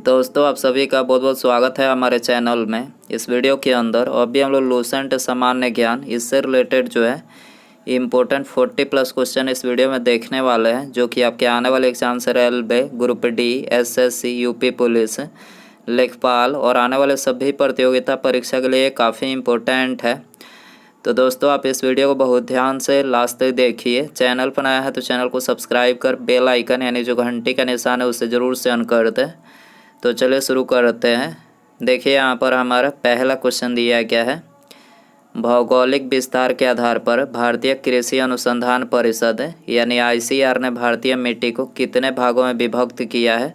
दोस्तों आप सभी का बहुत बहुत स्वागत है हमारे चैनल में। इस वीडियो के अंदर अभी हम लोग लूसेंट सामान्य ज्ञान इससे रिलेटेड जो है इम्पोर्टेंट 40+ क्वेश्चन इस वीडियो में देखने वाले हैं, जो कि आपके आने वाले एग्जाम से railway, group D, SSC, UP police, लेखपाल और आने वाले सभी प्रतियोगिता परीक्षा के लिए काफ़ी इम्पोर्टेंट है। तो दोस्तों आप इस वीडियो को बहुत ध्यान से लास्ट तक देखिए। चैनल पर नया है तो चैनल को सब्सक्राइब कर बेल आइकन यानी जो घंटी का निशान है उसे ज़रूर से ऑन कर दें। तो चलिए शुरू करते हैं। देखिए यहाँ पर हमारा पहला क्वेश्चन दिया गया है, भौगोलिक विस्तार के आधार पर भारतीय कृषि अनुसंधान परिषद यानी ICAR ने भारतीय मिट्टी को कितने भागों में विभक्त किया है।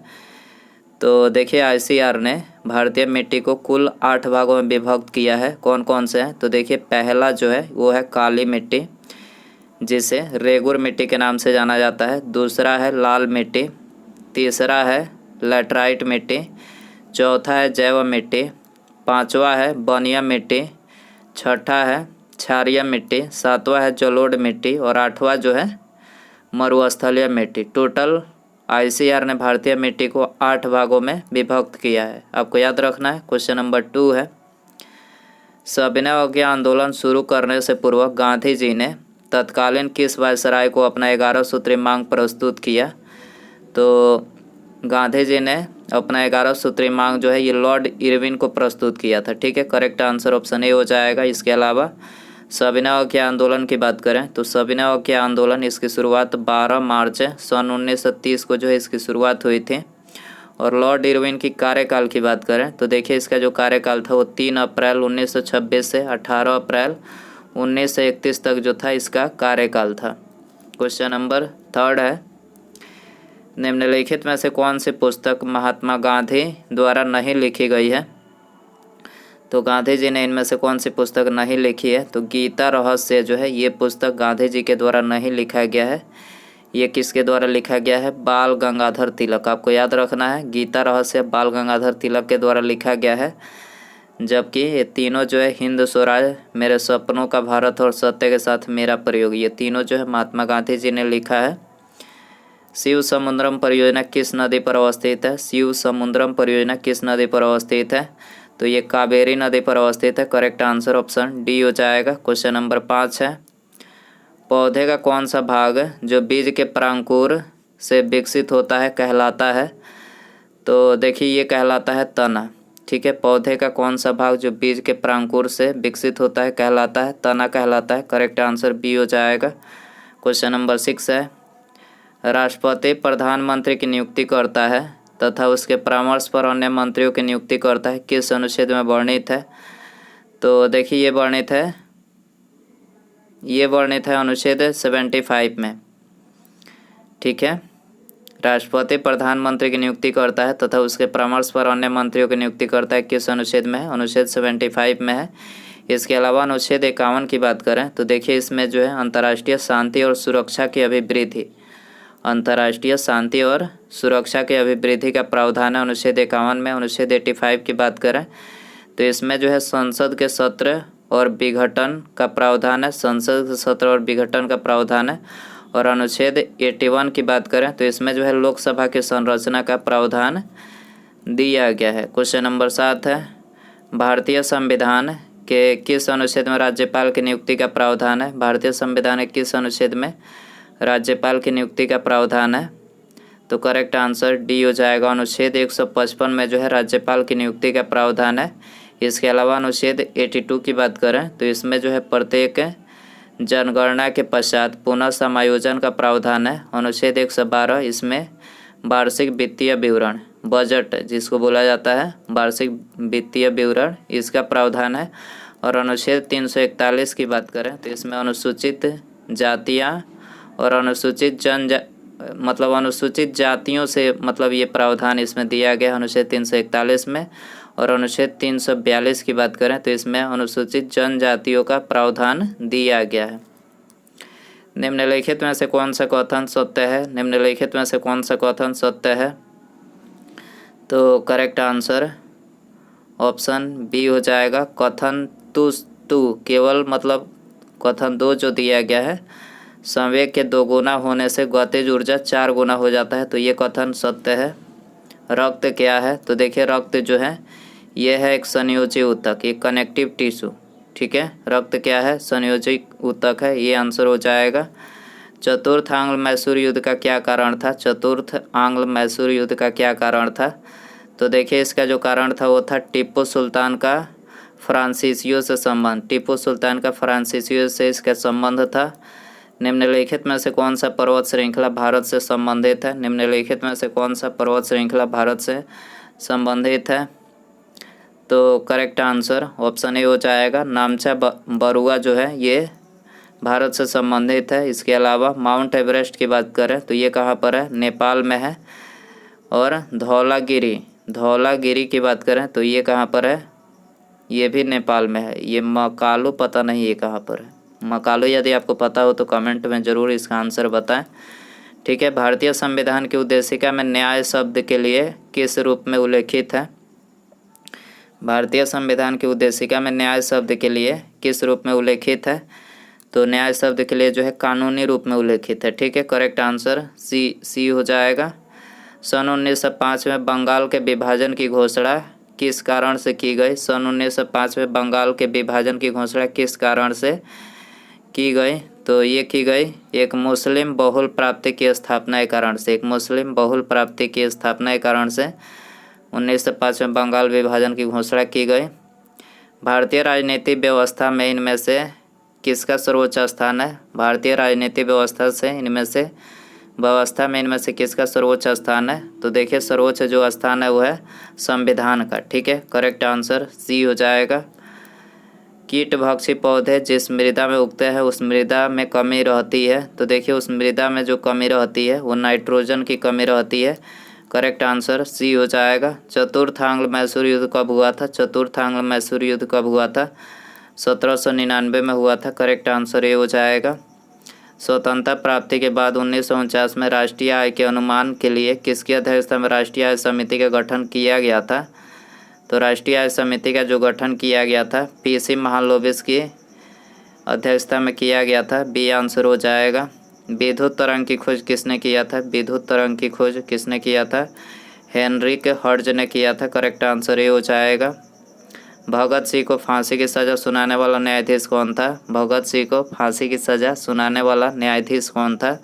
तो देखिए ICAR ने भारतीय मिट्टी को कुल 8 भागों में विभक्त किया है। कौन कौन से हैं? तो देखिए पहला जो है वो है काली मिट्टी, जिसे रेगुर मिट्टी के नाम से जाना जाता है। दूसरा है लाल मिट्टी, तीसरा है लैटराइट मिट्टी, चौथा है जैव मिट्टी, पांचवा है बनिया मिट्टी, छठा है क्षारीय मिट्टी, सातवां है जलोढ़ मिट्टी और आठवां जो है मरुस्थलीय मिट्टी। टोटल ICAR ने भारतीय मिट्टी को 8 भागों में विभक्त किया है। आपको याद रखना है। क्वेश्चन नंबर 2 है, सविनय अवज्ञा आंदोलन शुरू करने से पूर्व गांधी जी ने तत्कालीन किस वायसराय को अपना 11 सूत्री मांग प्रस्तुत किया। तो गांधी जी ने अपना 11 सूत्री मांग जो है ये लॉर्ड इरविन को प्रस्तुत किया था। ठीक है, करेक्ट आंसर ऑप्शन ए हो जाएगा। इसके अलावा सविनय अवज्ञा आंदोलन की बात करें तो सविनय अवज्ञा आंदोलन इसकी शुरुआत 12 मार्च सन 1930 को जो है इसकी शुरुआत हुई थी। और लॉर्ड इरविन की कार्यकाल की बात करें तो देखिए इसका जो कार्यकाल था वो 3 अप्रैल 1926 से 18 अप्रैल 1931 तक जो था इसका कार्यकाल था। क्वेश्चन नंबर 3 है, निम्नलिखित में से कौन सी पुस्तक महात्मा गांधी द्वारा नहीं लिखी गई है। तो गांधी जी ने इनमें से कौन सी पुस्तक नहीं लिखी है। तो गीता रहस्य जो है ये पुस्तक गांधी जी के द्वारा नहीं लिखा गया है। ये किसके द्वारा लिखा गया है? बाल गंगाधर तिलक। आपको याद रखना है, गीता रहस्य बाल गंगाधर तिलक के द्वारा लिखा गया है। जबकि ये तीनों जो है हिंद स्वराज, मेरे सपनों का भारत और सत्य के साथ मेरा प्रयोग, ये तीनों जो है महात्मा गांधी जी ने लिखा है। शिव समुद्रम परियोजना किस नदी पर अवस्थित है? शिव समुद्रम परियोजना किस नदी पर अवस्थित है? तो ये कावेरी नदी पर अवस्थित है। करेक्ट आंसर ऑप्शन डी हो जाएगा। क्वेश्चन नंबर 5 है, पौधे का कौन सा भाग जो बीज के प्रांकुर से विकसित होता है कहलाता है। तो देखिए ये कहलाता है तना। ठीक है, पौधे का कौन सा भाग जो बीज के प्रांकुर से विकसित होता है कहलाता है तना कहलाता है। करेक्ट आंसर बी हो जाएगा। क्वेश्चन नंबर 6 है, राष्ट्रपति प्रधानमंत्री की नियुक्ति करता है तथा उसके परामर्श पर अन्य मंत्रियों की नियुक्ति करता है, किस अनुच्छेद में वर्णित है। तो देखिए ये वर्णित है अनुच्छेद 75 में। ठीक है, राष्ट्रपति प्रधानमंत्री की नियुक्ति करता है तथा उसके परामर्श पर अन्य मंत्रियों की नियुक्ति करता है, किस अनुच्छेद में है? अनुच्छेद 75 में है। इसके अलावा अनुच्छेद 51 की बात करें तो देखिए इसमें जो है अंतर्राष्ट्रीय शांति और सुरक्षा की अभिवृद्धि, अंतर्राष्ट्रीय शांति और सुरक्षा की अभिवृद्धि का प्रावधान है अनुच्छेद 51 में। अनुच्छेद 85 की बात करें तो इसमें जो है संसद के सत्र और विघटन का प्रावधान है, संसद के सत्र और विघटन का प्रावधान है। और अनुच्छेद 81 की बात करें तो इसमें जो है लोकसभा की संरचना का प्रावधान दिया गया है। क्वेश्चन नंबर 7 है, भारतीय संविधान के किस अनुच्छेद में राज्यपाल की नियुक्ति का प्रावधान है। भारतीय संविधान के किस अनुच्छेद में राज्यपाल की नियुक्ति का प्रावधान है। तो करेक्ट आंसर डी हो जाएगा। अनुच्छेद 155 में जो है राज्यपाल की नियुक्ति का प्रावधान है। इसके अलावा अनुच्छेद 82 की बात करें तो इसमें जो है प्रत्येक जनगणना के पश्चात पुनः समायोजन का प्रावधान है। अनुच्छेद 112 इसमें वार्षिक वित्तीय विवरण, बजट जिसको बोला जाता है वार्षिक वित्तीय विवरण, इसका प्रावधान है। और अनुच्छेद 341 की बात करें तो इसमें अनुसूचित जातियाँ और अनुसूचित अनुसूचित जातियों से ये प्रावधान इसमें दिया गया है अनुच्छेद 341 में। और अनुच्छेद 342 की बात करें तो इसमें अनुसूचित जनजातियों का प्रावधान दिया गया है। निम्नलिखित में से कौन सा कथन सत्य है? निम्नलिखित में से कौन सा कथन सत्य है? तो करेक्ट आंसर ऑप्शन बी हो जाएगा। कथन टू केवल कथन 2 जो दिया गया है, संवेग के 2 गुना होने से गतिज ऊर्जा 4 गुना हो जाता है, तो ये कथन सत्य है। रक्त क्या है? तो देखिए रक्त जो है ये है एक संयोजी ऊतक, एक कनेक्टिव टिश्यू। ठीक है, रक्त क्या है? संयोजी ऊतक है, ये आंसर हो जाएगा। चतुर्थ आंग्ल मैसूर युद्ध का क्या कारण था? चतुर्थ आंग्ल मैसूर युद्ध का क्या कारण था? तो देखिए इसका जो कारण था वो था टीपू सुल्तान का फ्रांसीसियों से संबंध। टीपू सुल्तान का फ्रांसीसियों से इसका संबंध था। निम्नलिखित में से कौन सा पर्वत श्रृंखला भारत से संबंधित है? निम्नलिखित में से कौन सा पर्वत श्रृंखला भारत से संबंधित है? तो करेक्ट आंसर ऑप्शन ए हो जाएगा। नामचा बरुआ जो है ये भारत से संबंधित है। इसके अलावा माउंट एवरेस्ट की बात करें तो ये कहाँ पर है? नेपाल में है। और धौलागिरी की बात करें तो ये कहाँ पर है? ये भी नेपाल में है। ये मकालू पता नहीं ये कहाँ पर है। मकालू यदि आपको पता हो तो कमेंट में ज़रूर इसका आंसर बताएं। ठीक है, भारतीय संविधान की उद्देशिका में न्याय शब्द के लिए किस रूप में उल्लेखित है? भारतीय संविधान की उद्देशिका में न्याय शब्द के लिए किस रूप में उल्लेखित है? तो न्याय शब्द के लिए जो है कानूनी रूप में उल्लेखित है। ठीक है, करेक्ट आंसर सी हो जाएगा। सन 1905 में बंगाल के विभाजन की घोषणा किस कारण से की गई? सन 1905 में बंगाल के विभाजन की घोषणा किस कारण से की गई? तो ये की गई एक मुस्लिम बहुल प्राप्ति की स्थापना के कारण से। एक मुस्लिम बहुल प्राप्ति की स्थापना के कारण से 1905 में बंगाल विभाजन की घोषणा की गई। भारतीय राजनीतिक व्यवस्था में इनमें से किसका सर्वोच्च स्थान है? भारतीय राजनीतिक व्यवस्था में इनमें से किसका सर्वोच्च स्थान है? तो देखिए सर्वोच्च जो स्थान है वो है संविधान का। ठीक है, करेक्ट आंसर सी हो जाएगा। कीटभक्षी पौधे जिस मृदा में उगते हैं उस मृदा में कमी रहती है। तो देखिए उस मृदा में जो कमी रहती है वो नाइट्रोजन की कमी रहती है। करेक्ट आंसर सी हो जाएगा। चतुर्थ आंग्ल मैसूर युद्ध कब हुआ था? चतुर्थ आंग्ल मैसूर युद्ध कब हुआ था? 1799 में हुआ था। करेक्ट आंसर ये हो जाएगा। स्वतंत्रता प्राप्ति के बाद 1949 में राष्ट्रीय आय के अनुमान के लिए किसकी अध्यक्षता में राष्ट्रीय आय समिति का गठन किया गया था? तो राष्ट्रीय आय समिति का जो गठन किया गया था पीसी महालनोबिस की अध्यक्षता में किया गया था। बी आंसर हो जाएगा। विद्युत तरंग की खोज किसने किया था? विद्युत तरंग की खोज किसने किया था? हेनरिक हर्ट्ज ने किया था। करेक्ट आंसर ये हो जाएगा। भगत सिंह को फांसी की सज़ा सुनाने वाला न्यायाधीश कौन था? भगत सिंह को फांसी की सज़ा सुनाने वाला न्यायाधीश कौन था?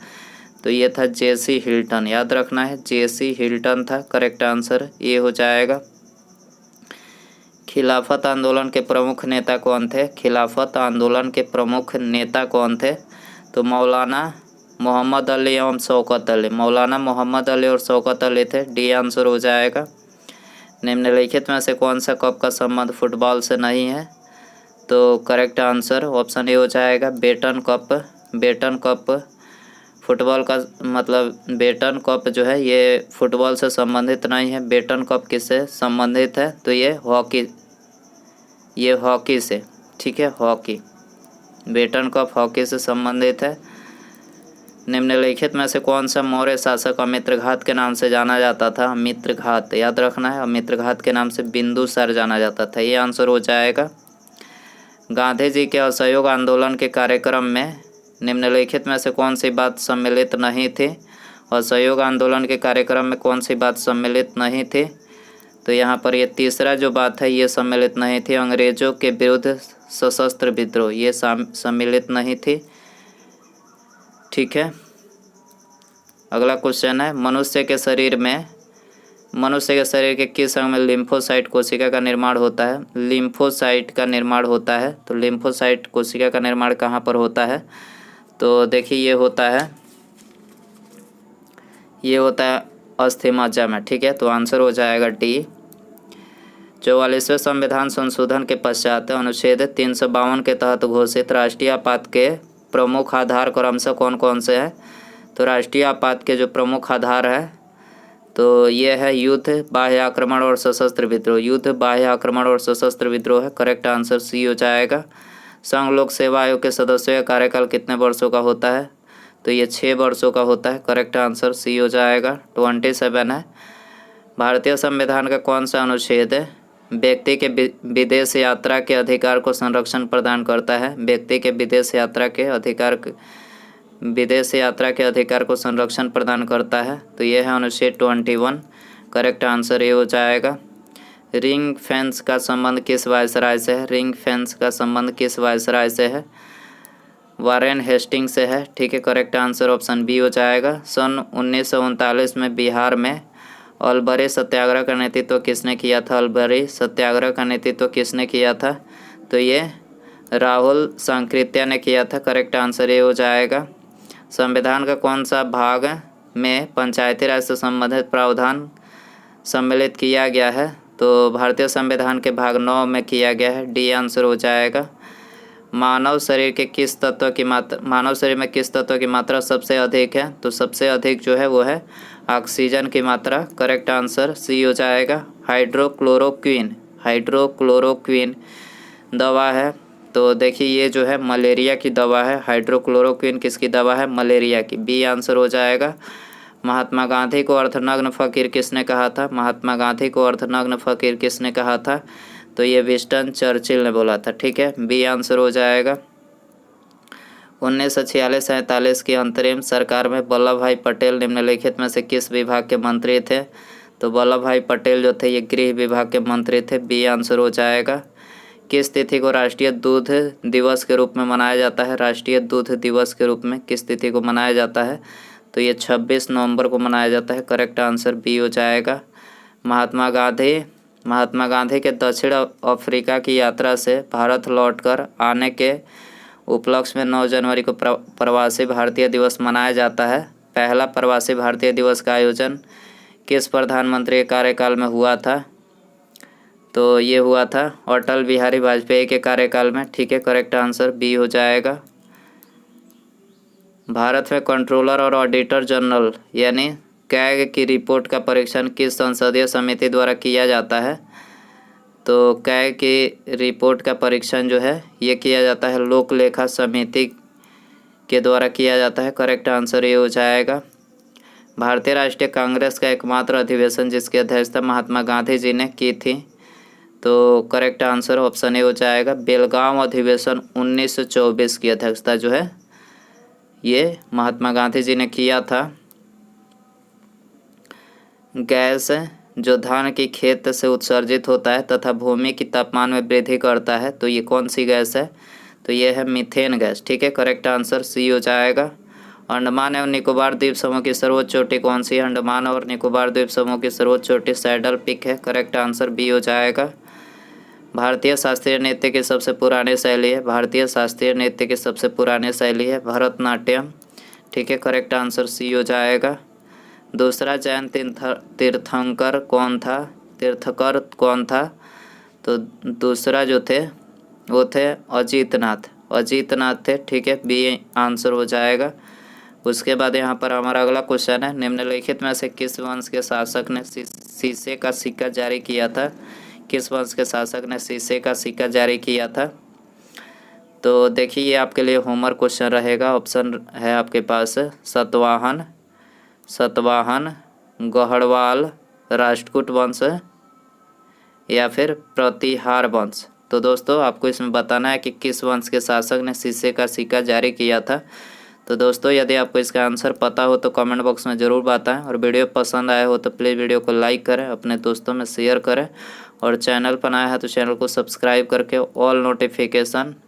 तो ये था जेसी हिल्टन। याद रखना है जेसी हिल्टन था। करेक्ट आंसर ये हो जाएगा। खिलाफत आंदोलन के प्रमुख नेता कौन थे? खिलाफत आंदोलन के प्रमुख नेता कौन थे? तो मौलाना मोहम्मद अली एवं शौकत अली। मौलाना मोहम्मद अली और शौकत अली थे। डी आंसर हो जाएगा। निम्नलिखित में से कौन सा कप का संबंध फुटबॉल से नहीं है? तो करेक्ट आंसर ऑप्शन ए हो जाएगा Beighton Cup. Beighton Cup football का मतलब बेटन कप जो है ये फुटबॉल से संबंधित नहीं है। बेटन कप किससे संबंधित है? तो ये हॉकी से। ठीक है, हॉकी। बेटन कप हॉकी से संबंधित है। निम्नलिखित में से कौन सा मौर्य शासक अमित्रघात के नाम से जाना जाता था? अमित्रघात याद रखना है। अमित्रघात के नाम से बिंदुसार जाना जाता था। ये आंसर हो जाएगा। गांधी जी के असहयोग आंदोलन के कार्यक्रम में निम्नलिखित में से कौन सी बात सम्मिलित नहीं थी? असहयोग आंदोलन के कार्यक्रम में कौन सी बात सम्मिलित नहीं थी? तो यहाँ पर ये तीसरा जो बात है ये सम्मिलित नहीं थी। अंग्रेजों के विरुद्ध सशस्त्र विद्रोह ये सम्मिलित नहीं थी। ठीक है, अगला क्वेश्चन है मनुष्य के शरीर के किस अंग में लिम्फोसाइट कोशिका का निर्माण होता है? लिम्फोसाइट का निर्माण होता है। तो लिम्फोसाइट कोशिका का निर्माण कहाँ पर होता है? तो देखिए ये होता है अस्थि मज्जा में। ठीक है, तो आंसर हो जाएगा डी। 44वें संविधान संशोधन के पश्चात अनुच्छेद 352 के तहत घोषित राष्ट्रीय आपात के प्रमुख आधार क्रमशः कौन कौन से हैं? तो राष्ट्रीय आपात के जो प्रमुख आधार है तो ये है युद्ध, बाह्य आक्रमण और सशस्त्र विद्रोह। युद्ध, बाह्य आक्रमण और सशस्त्र विद्रोह है। करेक्ट आंसर सी हो जाएगा। संघ लोक सेवा आयोग के सदस्यों का कार्यकाल कितने वर्षों का होता है? तो ये 6 वर्षों का होता है। करेक्ट आंसर सी हो जाएगा। 27 है। भारतीय संविधान का कौन सा अनुच्छेद है व्यक्ति के विदेश यात्रा के अधिकार को संरक्षण प्रदान करता है? व्यक्ति के विदेश यात्रा के अधिकार को संरक्षण प्रदान करता है। तो यह है अनुच्छेद 21। करेक्ट आंसर ये हो जाएगा। रिंग फेंस का संबंध किस वायसराय से है? रिंग फेंस का संबंध किस वायसराय से है? वारेन हेस्टिंग से है। ठीक है, करेक्ट आंसर ऑप्शन बी हो जाएगा। सन 1939 में बिहार में अलबरी सत्याग्रह का नेतृत्व किसने किया था? अलबरी सत्याग्रह का नेतृत्व किसने किया था? तो ये राहुल सांकृत्या ने किया था। करेक्ट आंसर ये हो जाएगा। संविधान का कौन सा भाग में पंचायती राज से संबंधित प्रावधान सम्मिलित किया गया है? तो भारतीय संविधान के भाग 9 में किया गया है। डी आंसर हो जाएगा। मानव शरीर में किस तत्व की मात्रा सबसे अधिक है? तो सबसे अधिक जो है वो है ऑक्सीजन की मात्रा। करेक्ट आंसर सी हो जाएगा। हाइड्रोक्लोरोक्विन दवा है। तो देखिए ये जो है मलेरिया की दवा है। हाइड्रोक्लोरोक्विन किसकी दवा है? मलेरिया की। बी आंसर हो जाएगा। महात्मा गांधी को अर्धनग्न फकीर किसने कहा था? महात्मा गांधी को अर्धनग्न फकीर किसने कहा था? तो ये विंस्टन चर्चिल ने बोला था। ठीक है, बी आंसर हो जाएगा। 1946-47 की अंतरिम सरकार में वल्लभ भाई पटेल निम्नलिखित में से किस विभाग के मंत्री थे? तो वल्लभ भाई पटेल जो थे ये गृह विभाग के मंत्री थे। बी आंसर हो जाएगा। किस तिथि को राष्ट्रीय दूध दिवस के रूप में मनाया जाता है? राष्ट्रीय दूध दिवस के रूप में किस तिथि को मनाया जाता है? तो ये 26 नवंबर को मनाया जाता है। करेक्ट आंसर बी हो जाएगा। महात्मा गांधी के दक्षिण अफ्रीका की यात्रा से भारत लौटकर आने के उपलक्ष्य में 9 जनवरी को प्रवासी भारतीय दिवस मनाया जाता है। पहला प्रवासी भारतीय दिवस का आयोजन किस प्रधानमंत्री के कार्यकाल में हुआ था? तो ये हुआ था अटल बिहारी वाजपेयी के कार्यकाल में। ठीक है, करेक्ट आंसर बी हो जाएगा। भारत में कंट्रोलर और ऑडिटर जनरल यानी कैग की रिपोर्ट का परीक्षण किस संसदीय समिति द्वारा किया जाता है? तो कैग की रिपोर्ट का परीक्षण जो है ये किया जाता है लोक लेखा समिति के द्वारा किया जाता है। करेक्ट आंसर ये हो जाएगा। भारतीय राष्ट्रीय कांग्रेस का एकमात्र अधिवेशन जिसकी अध्यक्षता महात्मा गांधी जी ने की थी? तो करेक्ट आंसर ऑप्शन ए हो जाएगा। बेलगांव अधिवेशन 1924 की अध्यक्षता जो है ये महात्मा गांधी जी ने किया था। गैस जो धान की खेत से उत्सर्जित होता है तथा भूमि की तापमान में वृद्धि करता है, तो ये कौन सी गैस है? तो ये है मीथेन गैस। ठीक है, करेक्ट आंसर सी हो जाएगा। अंडमान एवं निकोबार द्वीप समूह की सर्वोच्च चोटी कौन सी है? अंडमान और निकोबार द्वीप समूह की सर्वोच्च चोटी सैडल पीक है। करेक्ट आंसर बी हो जाएगा। भारतीय शास्त्रीय नृत्य की सबसे पुरानी शैली है? भारतीय शास्त्रीय नृत्य की सबसे पुरानी शैली है भरतनाट्यम। ठीक है, करेक्ट आंसर सी हो जाएगा। दूसरा जैन तीर्थंकर कौन था? तो दूसरा जो थे वो थे अजीतनाथ थे। ठीक है, बी आंसर हो जाएगा। उसके बाद यहाँ पर हमारा अगला क्वेश्चन है, निम्नलिखित में से किस वंश के शासक ने शीशे का सिक्का जारी किया था? किस वंश के शासक ने शीशे का सिक्का जारी किया था? तो देखिए ये आपके लिए होमवर्क क्वेश्चन रहेगा। ऑप्शन है आपके पास सतवाहन, गढ़वाल, राष्ट्रकूट वंश या फिर प्रतिहार वंश। तो दोस्तों आपको इसमें बताना है कि किस वंश के शासक ने शीशे का सिक्का जारी किया था। तो दोस्तों यदि आपको इसका आंसर पता हो तो कमेंट बॉक्स में ज़रूर बताएं, और वीडियो पसंद आया हो तो प्लीज़ वीडियो को लाइक करें, अपने दोस्तों में शेयर करें, और चैनल पर आया है तो चैनल को सब्सक्राइब करके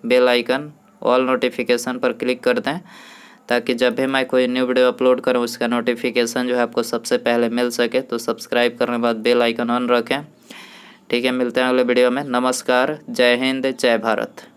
बेल आइकन ऑल नोटिफिकेशन पर क्लिक कर दें, ताकि जब भी मैं कोई न्यू वीडियो अपलोड करूं उसका नोटिफिकेशन जो है आपको सबसे पहले मिल सके। तो सब्सक्राइब करने के बाद बेल आइकन ऑन रखें। ठीक है, मिलते हैं अगले वीडियो में। नमस्कार, जय हिंद, जय भारत।